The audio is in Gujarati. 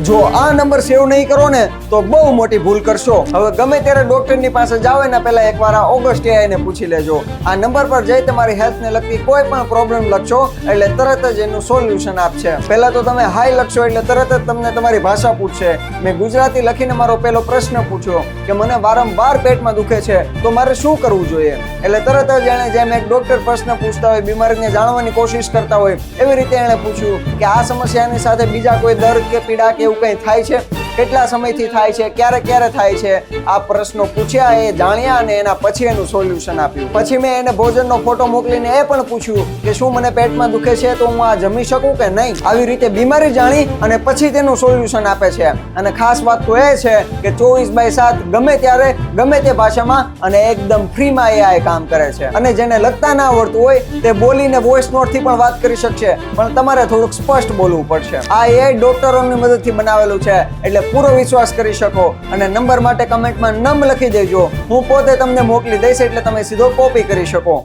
જો આ નંબર સેવ નહીં કરો ને તો બહુ મોટી ભૂલ કરશો. હવે ગમે ત્યારે ડોક્ટરની પાસે જાવ એના પહેલા એકવાર આ ઓગસ્ટ AI ને પૂછી લેજો. આ નંબર પર જઈ તમારી હેલ્થને લગતી કોઈ પણ પ્રોબ્લેમ લખશો એટલે તરત જ એનું સોલ્યુશન આપશે. પહેલા તો તમે હાય લખશો એટલે તરત જ તમને તમારી ભાષા પૂછશે. મેં ગુજરાતી લખીને મારો પહેલો પ્રશ્ન પૂછ્યો કે મને વારંવાર પેટમાં દુખે છે તો મારે શું કરવું જોઈએ, એટલે તરત જ એણે જેમ એક ડોક્ટર પ્રશ્ન પૂછતા હોય, બીમારીને જાણવાની કોશિશ કરતા હોય એવી રીતે એણે પૂછ્યું કે આ સમસ્યાની સાથે બીજા કોઈ દર્દ કે પીડા કે એવું કંઈ થાય છે, કેટલા સમયથી થાય છે, ક્યારે ક્યારે થાય છે. આ પ્રશ્નો પૂછ્યા, એ જાણ્યા અને એના પછી એનું સોલ્યુશન આપ્યું. પછી મેં એને ભોજનનો ફોટો મોકલીને એ પણ પૂછ્યું કે શું મને પેટમાં દુખે છે તો હું આ જમી શકું કે નહીં. આવી રીતે બીમારી જાણી અને પછી તેનું સોલ્યુશન આપે છે. અને ખાસ વાત તો એ છે કે 24/7 ગમે ત્યારે ગમે તે ભાષામાં અને એકદમ ફ્રીમાં AI કામ કરે છે. અને જેને લખતા ના આવડતું હોય તે બોલીને વોઇસ નોટથી પણ વાત કરી શકશે, પણ તમારે થોડુંક સ્પષ્ટ બોલવું પડશે. આ AI ડોક્ટરોની મદદથી બનાવેલું છે એટલે પૂરો વિશ્વાસ કરી શકો. અને નંબર માટે કમેન્ટમાં નમ લખી દેજો, હું પોતે તમને મોકલી દઈશ એટલે તમે સીધો કોપી કરી શકો.